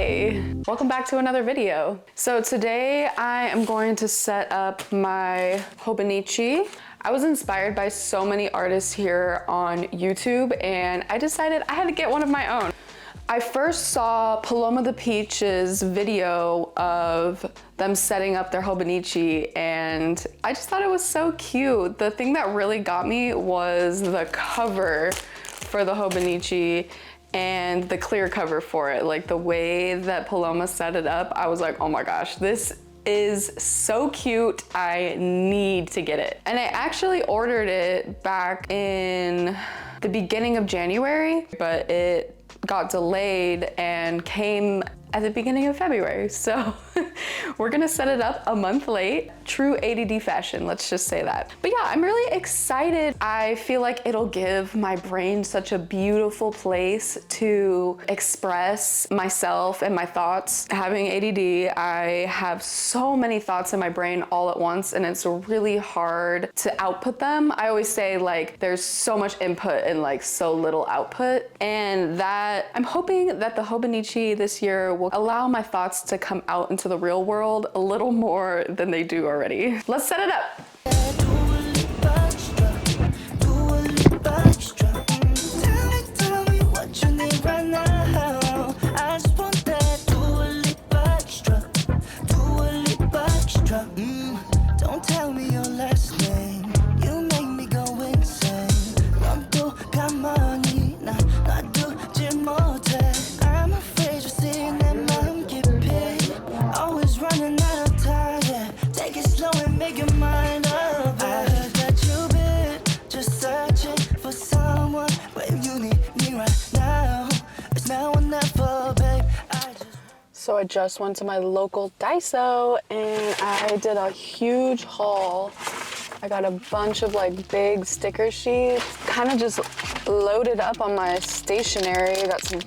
Hey, welcome back to another video. So today I am going to set up my hobonichi. I was inspired by so many artists here on YouTube and I decided I had to get one of my own. I first saw Paloma the Peach's video of them setting up their hobonichi and I just thought it was so cute. The thing that really got me was the cover for the hobonichi and the clear cover for it. Like the way that Paloma set it up, I was like, oh my gosh, this is so cute. I need to get it. And I actually ordered it back in the beginning of January, but it got delayed and came at the beginning of February. So we're gonna set it up a month late. True ADD fashion, let's just say that. But yeah, I'm really excited. I feel like it'll give my brain such a beautiful place to express myself and my thoughts. Having ADD, I have so many thoughts in my brain all at once and it's really hard to output them. I always say like there's so much input and like so little output, and that I'm hoping that the hobonichi this year will allow my thoughts to come out into the real world a little more than they do already. Let's set it up. Don't tell me your last name. You make me go insane. I'm afraid you're seeing that mom get paid. Always running out of time, yeah. Take it slow and make your mind up. I heard that you've been just searching for someone, but you need me right now. It's now or never, babe. So I just went to my local Daiso and I did a huge haul. I got a bunch of like big sticker sheets, kind of just loaded up on my stationery. Got some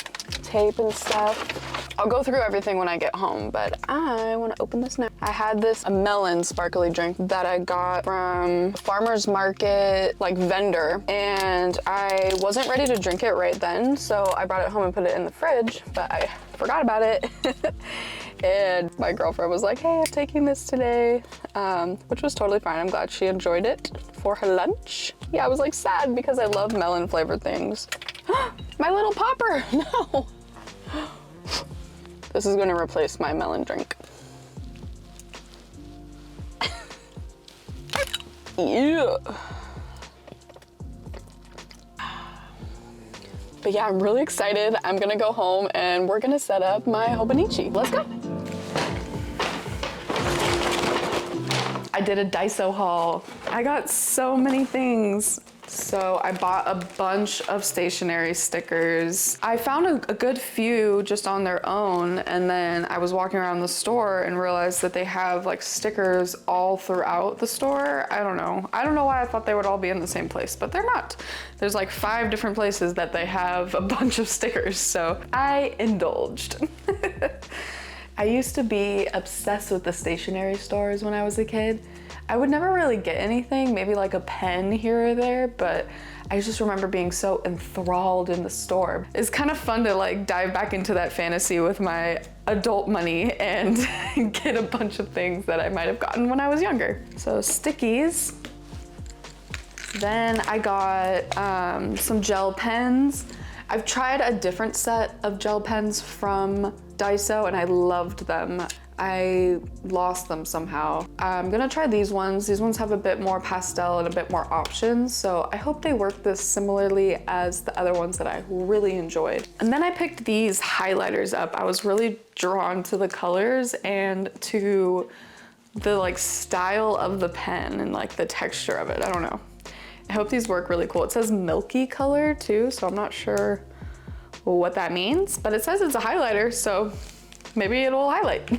tape and stuff. I'll go through everything when I get home, but I want to open this now. I had this melon sparkly drink that I got from farmer's market, like vendor, and I wasn't ready to drink it right then, so I brought it home and put it in the fridge, but I forgot about it. And my girlfriend was like, hey, I'm taking this today, which was totally fine. I'm glad she enjoyed it for her lunch. Yeah, I was like sad because I love melon flavored things. My little popper, no. This is gonna replace my melon drink. Yeah. But yeah, I'm really excited. I'm gonna go home and we're gonna set up my hobonichi. Let's go. I did a Daiso haul. I got so many things. So I bought a bunch of stationery stickers. I found a good few just on their own, and then I was walking around the store and realized that they have like stickers all throughout the store. I don't know why I thought they would all be in the same place, but they're not. There's like 5 different places that they have a bunch of stickers, so I indulged. I used to be obsessed with the stationery stores when I was a kid. I would never really get anything, maybe like a pen here or there, but I just remember being so enthralled in the store. It's kind of fun to like dive back into that fantasy with my adult money and get a bunch of things that I might have gotten when I was younger. So stickies. Then I got some gel pens. I've tried a different set of gel pens from Daiso and I loved them. I lost them somehow. I'm gonna try these ones. These ones have a bit more pastel and a bit more options, so I hope they work this similarly as the other ones that I really enjoyed. And then I picked these highlighters up. I was really drawn to the colors and to the like style of the pen and like the texture of it. I don't know. I hope these work really cool. It says milky color too, so I'm not sure what that means, but it says it's a highlighter, so maybe it'll highlight.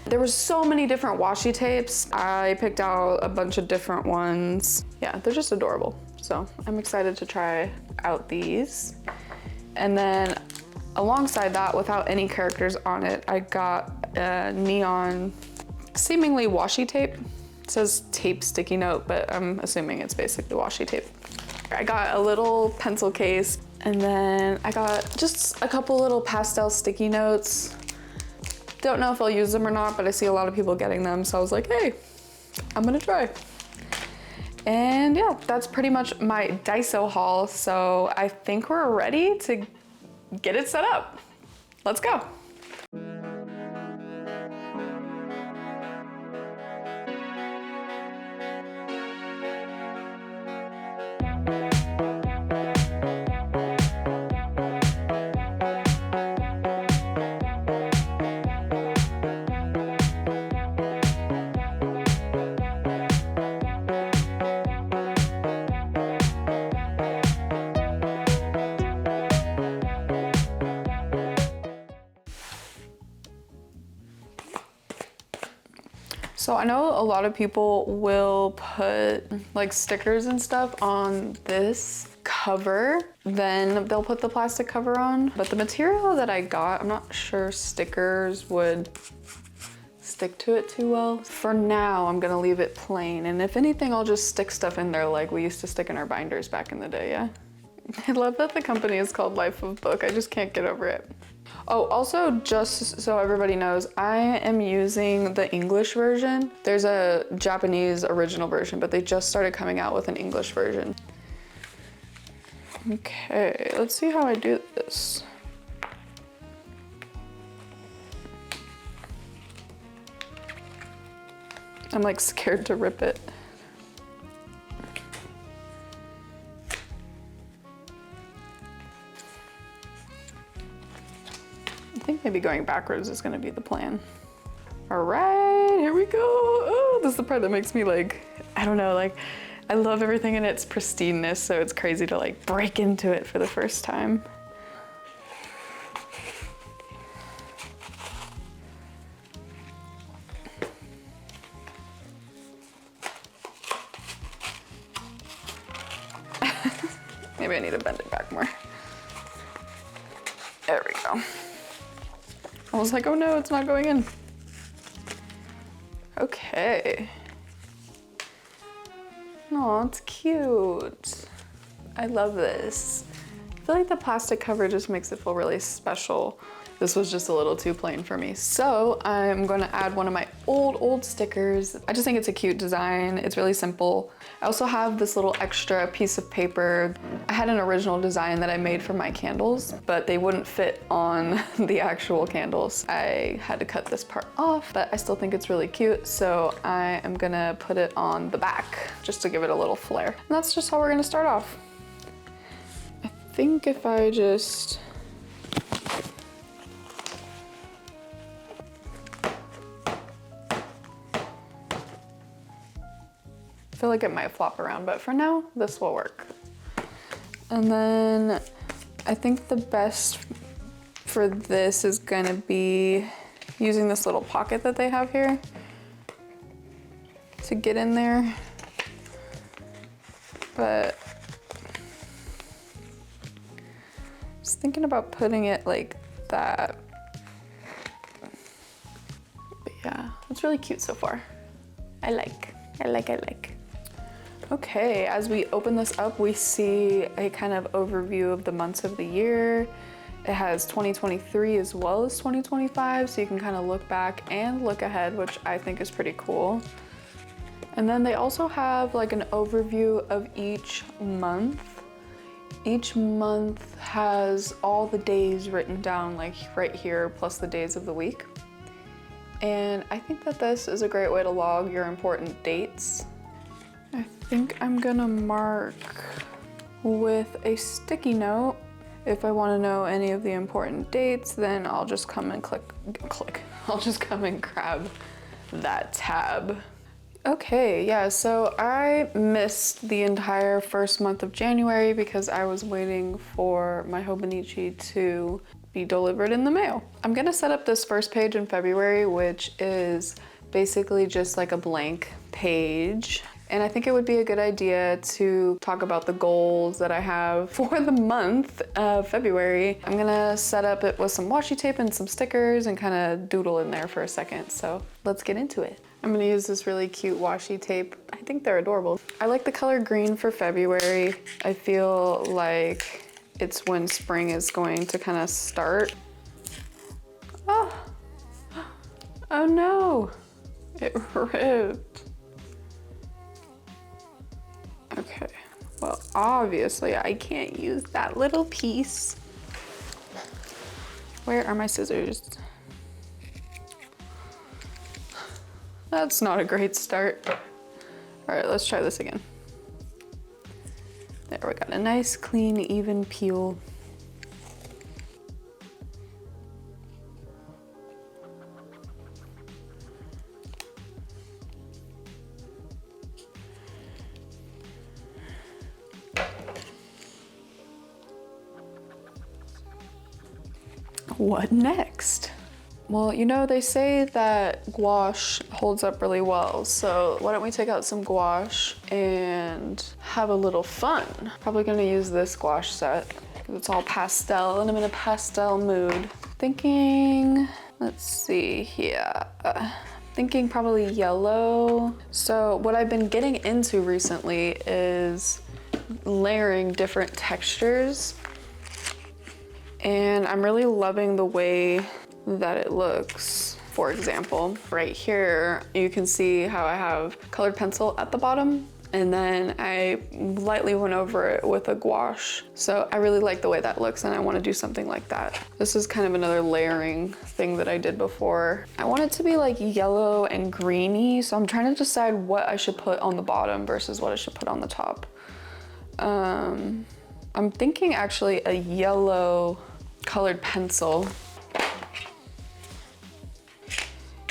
There were so many different washi tapes. I picked out a bunch of different ones. Yeah, they're just adorable. So I'm excited to try out these. And then alongside that, without any characters on it, I got a neon, seemingly washi tape. It says tape sticky note, but I'm assuming it's basically washi tape. I got a little pencil case. And then I got just a couple little pastel sticky notes. Don't know if I'll use them or not, but I see a lot of people getting them. So I was like, hey, I'm gonna try. And yeah, that's pretty much my Daiso haul. So I think we're ready to get it set up. Let's go. So I know a lot of people will put like stickers and stuff on this cover, then they'll put the plastic cover on. But the material that I got, I'm not sure stickers would stick to it too well. For now, I'm gonna leave it plain. And if anything, I'll just stick stuff in there like we used to stick in our binders back in the day, yeah? I love that the company is called Life of Book. I just can't get over it. Oh, also, just so everybody knows, I am using the English version. There's a Japanese original version, but they just started coming out with an English version. Okay, let's see how I do this. I'm like scared to rip it. I think maybe going backwards is gonna be the plan. All right, here we go. Oh, this is the part that makes me like, I don't know, like, I love everything in its pristineness, so it's crazy to like break into it for the first time. Maybe I need to bend it back more. There we go. I was like, oh no, it's not going in. Okay. Oh, it's cute. I love this. I feel like the plastic cover just makes it feel really special. This was just a little too plain for me. So I'm gonna add one of my old stickers. I just think it's a cute design. It's really simple. I also have this little extra piece of paper. I had an original design that I made for my candles, but they wouldn't fit on the actual candles. I had to cut this part off, but I still think it's really cute. So I am gonna put it on the back just to give it a little flair. And that's just how we're gonna start off. I think if I just, I feel like it might flop around, but for now, this will work. And then I think the best for this is gonna be using this little pocket that they have here to get in there. But I was thinking about putting it like that. But yeah, it's really cute so far. I like. Okay, as we open this up, we see a kind of overview of the months of the year. It has 2023 as well as 2025, so you can kind of look back and look ahead, which I think is pretty cool. And then they also have like an overview of each month. Each month has all the days written down like right here, plus the days of the week. And I think that this is a great way to log your important dates. I think I'm gonna mark with a sticky note. If I wanna know any of the important dates, then I'll just come and I'll just come and grab that tab. Okay, yeah, so I missed the entire first month of January because I was waiting for my hobonichi to be delivered in the mail. I'm gonna set up this first page in February, which is basically just like a blank page. And I think it would be a good idea to talk about the goals that I have for the month of February. I'm gonna set up it with some washi tape and some stickers and kind of doodle in there for a second. So let's get into it. I'm gonna use this really cute washi tape. I think they're adorable. I like the color green for February. I feel like it's when spring is going to kind of start. Oh, oh no, it ripped. Okay, well, obviously I can't use that little piece. Where are my scissors? That's not a great start. All right, let's try this again. There, we got a nice, clean, even peel. What next? Well, you know, they say that gouache holds up really well, so why don't we take out some gouache and have a little fun? Probably gonna use this gouache set because it's all pastel and I'm in a pastel mood. Thinking, let's see here. Thinking probably yellow. So what I've been getting into recently is layering different textures. And I'm really loving the way that it looks. For example, right here, you can see how I have colored pencil at the bottom, and then I lightly went over it with a gouache. So I really like the way that looks, and I want to do something like that. This is kind of another layering thing that I did before. I want it to be like yellow and greeny, so I'm trying to decide what I should put on the bottom versus what I should put on the top. I'm thinking actually a yellow colored pencil.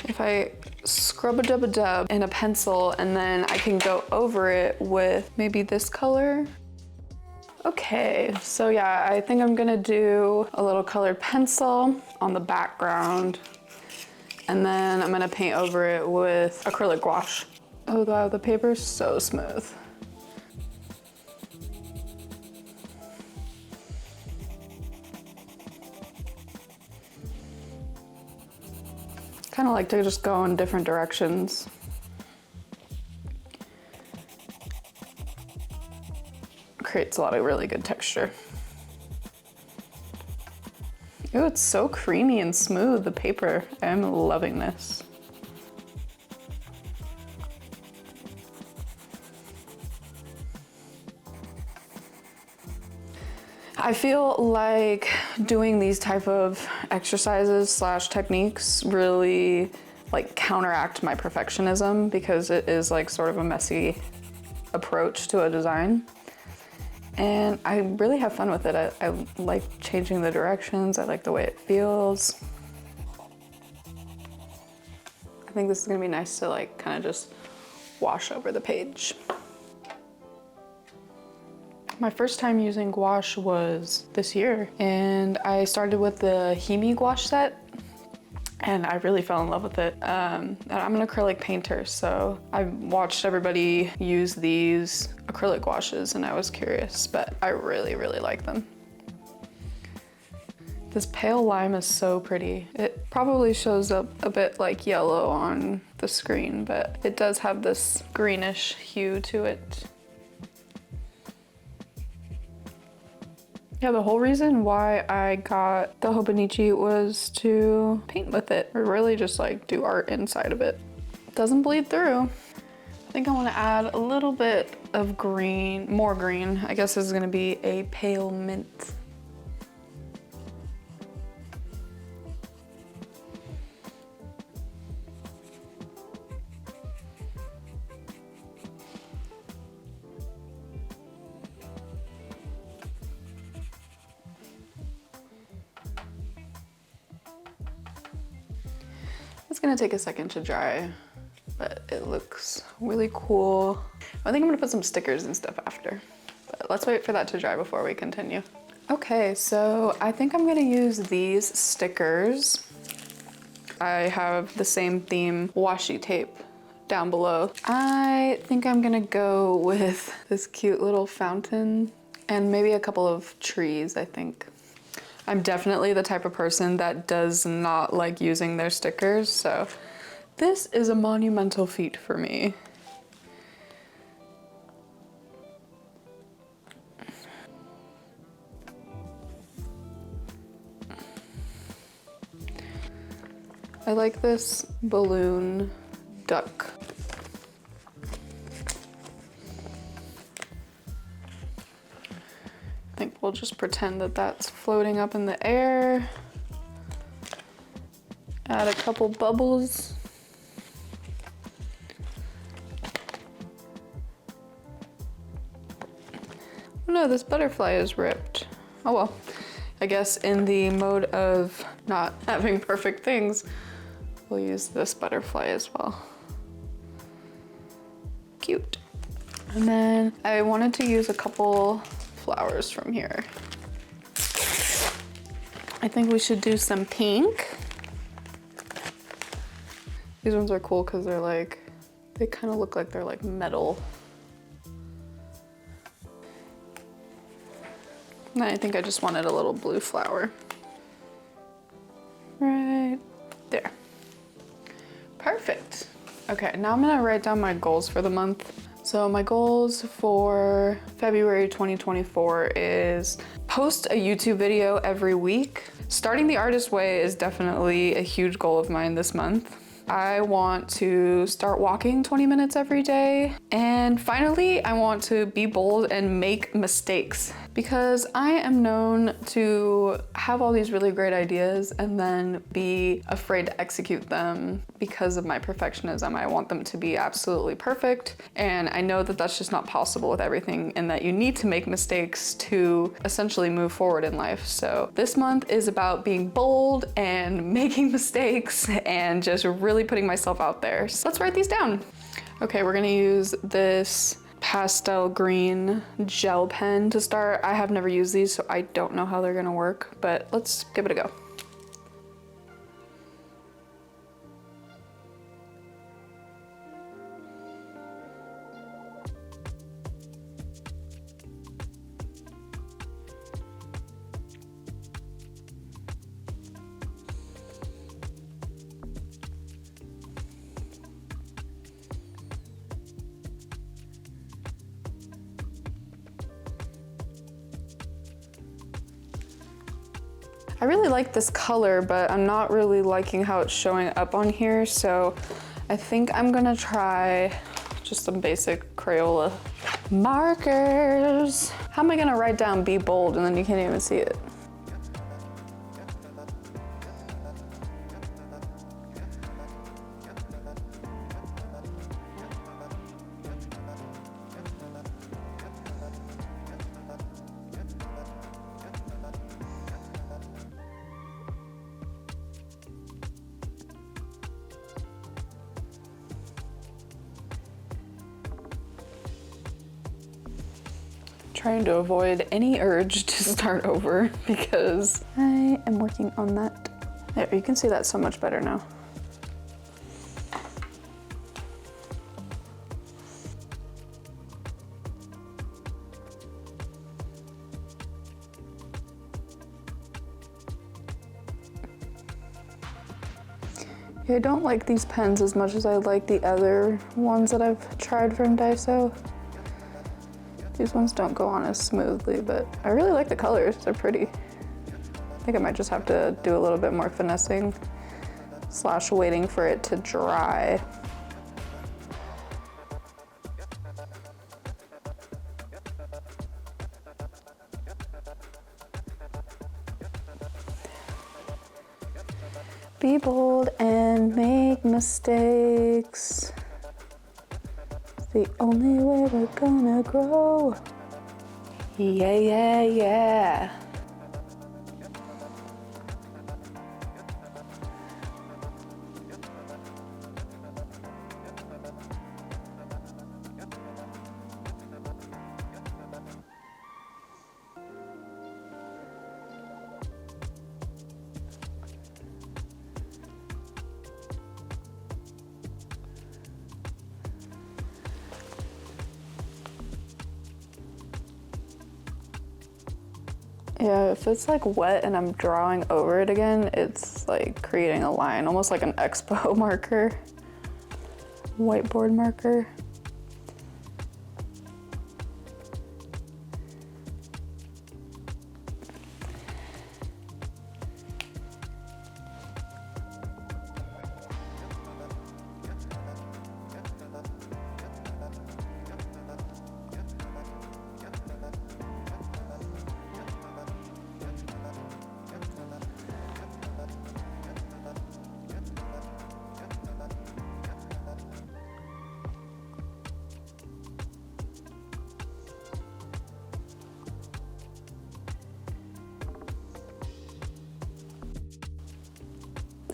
If I scrub-a-dub-a-dub in a pencil and then I can go over it with maybe this color. Okay, so yeah, I think I'm gonna do a little colored pencil on the background, and then I'm gonna paint over it with acrylic gouache. Oh wow, the paper's so smooth. Kind of like to just go in different directions. Creates a lot of really good texture. Ooh, it's so creamy and smooth, the paper. I'm loving this. I feel like doing these type of exercises slash techniques really like counteract my perfectionism, because it is like sort of a messy approach to a design. And I really have fun with it. I like changing the directions. I like the way it feels. I think this is gonna be nice to like kind of just wash over the page. My first time using gouache was this year, and I started with the Himi gouache set, and I really fell in love with it. And I'm an acrylic painter, so I watched everybody use these acrylic gouaches, and I was curious, but I really, really like them. This pale lime is so pretty. It probably shows up a bit like yellow on the screen, but it does have this greenish hue to it. Yeah, the whole reason why I got the hobonichi was to paint with it, or really just like do art inside of it. It doesn't bleed through. I think I want to add a little bit of green, more green. I guess this is going to be a pale mint. It's gonna take a second to dry, but it looks really cool. I think I'm gonna put some stickers and stuff after, but let's wait for that to dry before we continue. Okay, so I think I'm gonna use these stickers. I have the same theme washi tape down below. I think I'm gonna go with this cute little fountain and maybe a couple of trees, I think. I'm definitely the type of person that does not like using their stickers, so this is a monumental feat for me. I like this balloon duck. I think we'll just pretend that that's floating up in the air. Add a couple bubbles. Oh no, this butterfly is ripped. Oh well, I guess in the mode of not having perfect things, we'll use this butterfly as well. Cute. And then I wanted to use a couple flowers from here. I think we should do some pink. These ones are cool because they're like, they kind of look like they're like metal. And I think I just wanted a little blue flower. Right there. Perfect. Okay, now I'm gonna write down my goals for the month. So my goals for February 2024 is post a YouTube video every week. Starting the artist way is definitely a huge goal of mine this month. I want to start walking 20 minutes every day. And finally, I want to be bold and make mistakes because I am known to have all these really great ideas and then be afraid to execute them because of my perfectionism. I want them to be absolutely perfect. And I know that that's just not possible with everything and that you need to make mistakes to essentially move forward in life. So this month is about being bold and making mistakes and just really putting myself out there. So let's write these down. Okay, we're gonna use this pastel green gel pen to start. I have never used these, so I don't know how they're gonna work, but let's give it a go. I really like this color, but I'm not really liking how it's showing up on here. So I think I'm gonna try just some basic Crayola markers. How am I gonna write down be bold and then you can't even see it? Trying to avoid any urge to start over because I am working on that. There, you can see that so much better now. Yeah, I don't like these pens as much as I like the other ones that I've tried from Daiso. These ones don't go on as smoothly, but I really like the colors, they're pretty. I think I might just have to do a little bit more finessing / waiting for it to dry. Be bold and make mistakes. The only way we're gonna grow. Yeah, yeah, yeah. Yeah, if it's like wet and I'm drawing over it again, it's like creating a line, almost like an expo marker, whiteboard marker.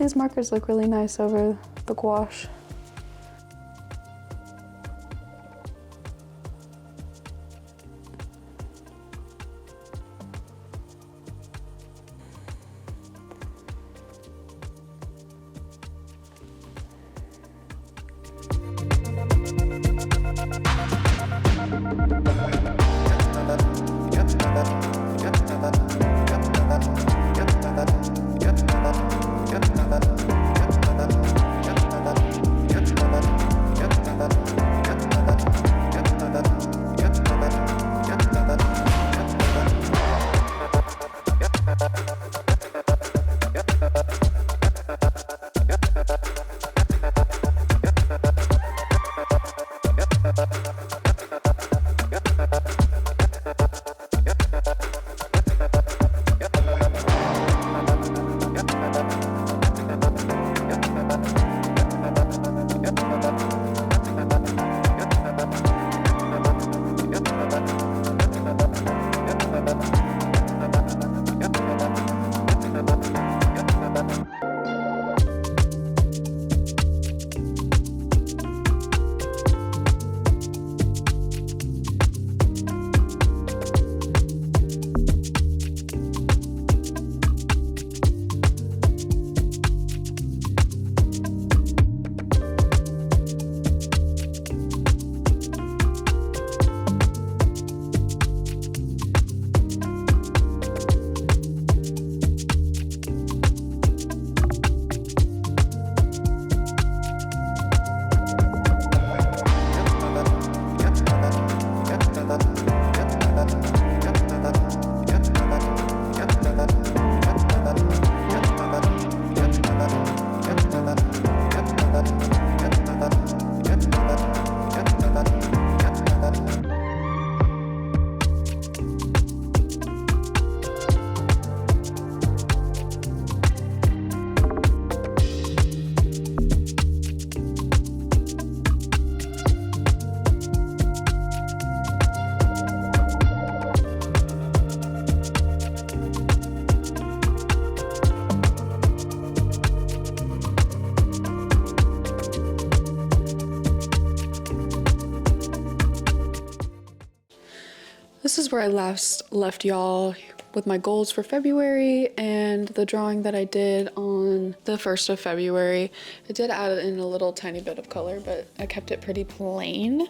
these markers look really nice over the gouache. This is where I last left y'all with my goals for February and the drawing that I did on the 1st of February. I did add in a little tiny bit of color, but I kept it pretty plain.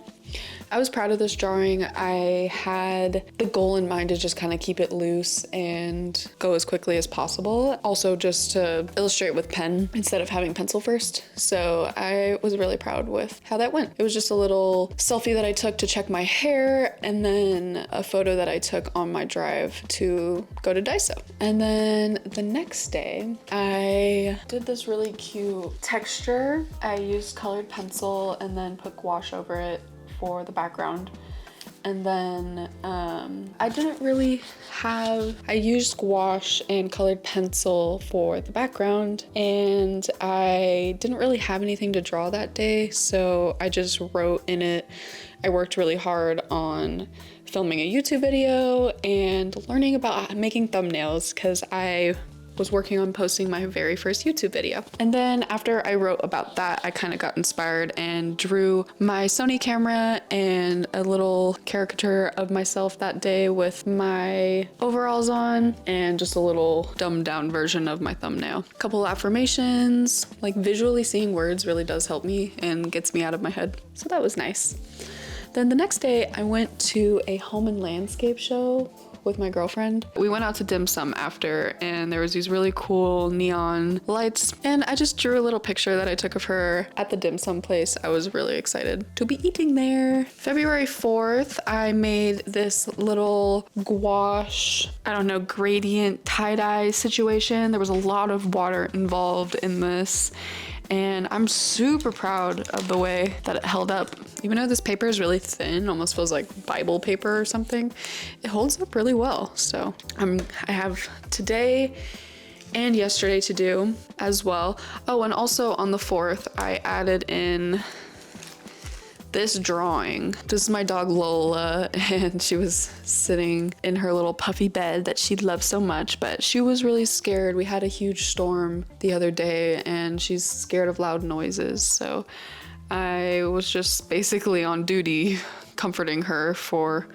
I was proud of this drawing. I had the goal in mind to just kind of keep it loose and go as quickly as possible. Also just to illustrate with pen instead of having pencil first. So I was really proud with how that went. It was just a little selfie that I took to check my hair and then a photo that I took on my drive to go to Daiso. And then the next day, I did this really cute texture. I used colored pencil and then put gouache over it for the background. And then I didn't really have, I used gouache and colored pencil for the background, and I didn't really have anything to draw that day, so I just wrote in it. I worked really hard on filming a YouTube video and learning about making thumbnails because I was working on posting my very first YouTube video. And then after I wrote about that, I kind of got inspired and drew my Sony camera and a little caricature of myself that day with my overalls on and just a little dumbed down version of my thumbnail. A couple affirmations, like visually seeing words really does help me and gets me out of my head. So that was nice. Then the next day I went to a home and landscape show with my girlfriend. We went out to dim sum after, and there was these really cool neon lights, and I just drew a little picture that I took of her at the dim sum place. I was really excited to be eating there. February 4th, I made this little gouache, I don't know, gradient tie-dye situation. There was a lot of water involved in this, and I'm super proud of the way that it held up. Even though this paper is really thin, almost feels like Bible paper or something, it holds up really well. So I have today and yesterday to do as well. Oh, and also on the 4th, I added in this drawing. This is my dog Lola, and she was sitting in her little puffy bed that she loves so much, but she was really scared. We had a huge storm the other day and she's scared of loud noises, so I was just basically on duty comforting her for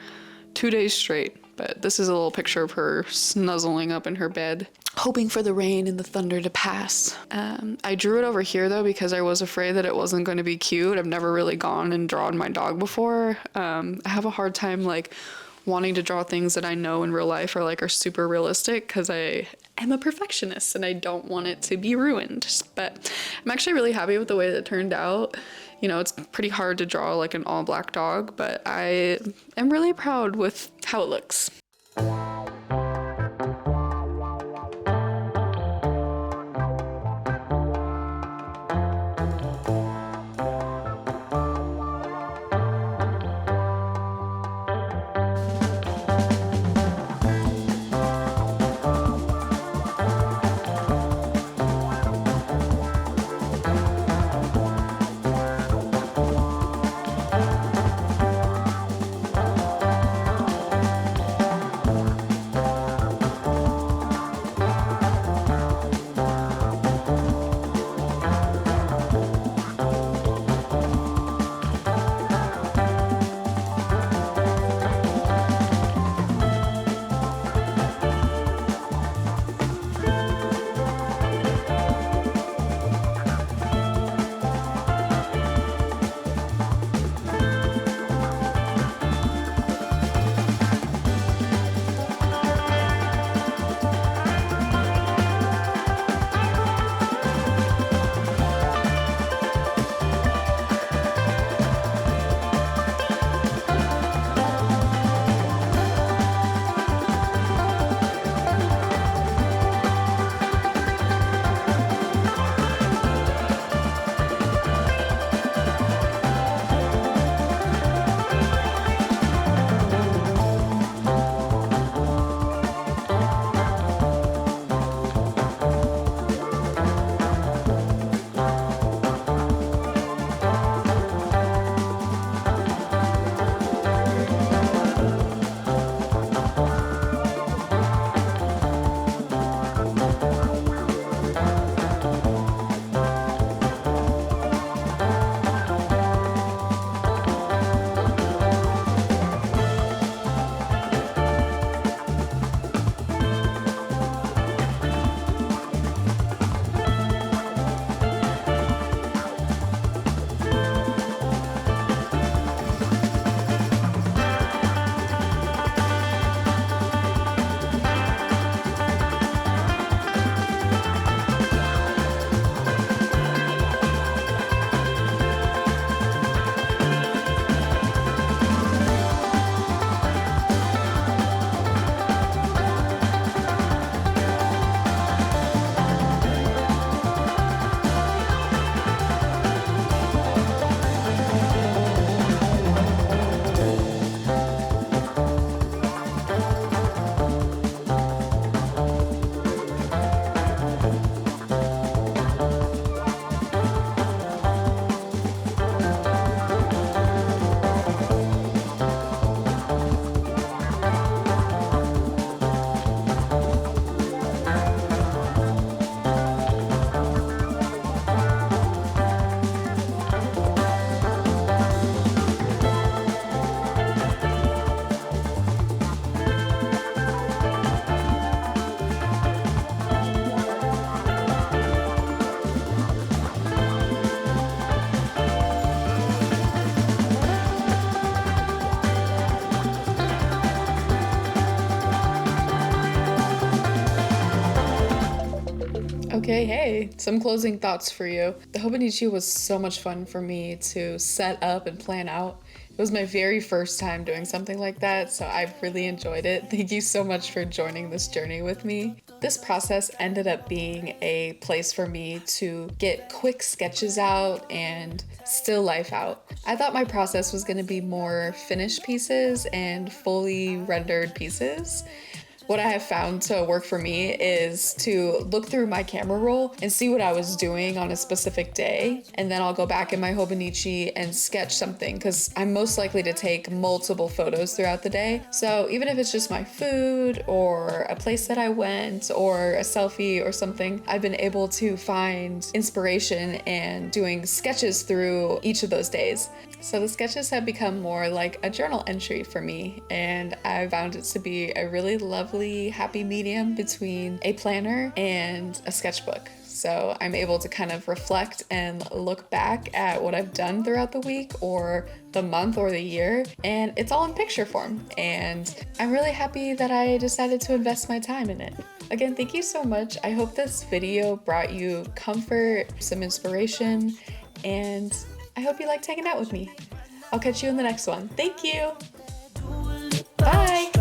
2 days straight. But this is a little picture of her snuzzling up in her bed, hoping for the rain and the thunder to pass. I drew it over here though because I was afraid that it wasn't going to be cute. I've never really gone and drawn my dog before. I have a hard time like wanting to draw things that I know in real life are super realistic because I am a perfectionist and I don't want it to be ruined. But I'm actually really happy with the way that it turned out. You know, it's pretty hard to draw like an all black dog, but I am really proud with how it looks. Okay, hey, some closing thoughts for you. The hobonichi was so much fun for me to set up and plan out. It was my very first time doing something like that, so I really enjoyed it. Thank you so much for joining this journey with me. This process ended up being a place for me to get quick sketches out and still life out. I thought my process was going to be more finished pieces and fully rendered pieces, What I have found to work for me is to look through my camera roll and see what I was doing on a specific day. And then I'll go back in my hobonichi and sketch something because I'm most likely to take multiple photos throughout the day. So even if it's just my food or a place that I went or a selfie or something, I've been able to find inspiration and doing sketches through each of those days. So the sketches have become more like a journal entry for me, and I found it to be a really lovely, happy medium between a planner and a sketchbook. So I'm able to kind of reflect and look back at what I've done throughout the week or the month or the year, and it's all in picture form. And I'm really happy that I decided to invest my time in it. Again, thank you so much. I hope this video brought you comfort, some inspiration, and I hope you liked hanging out with me. I'll catch you in the next one. Thank you. Bye.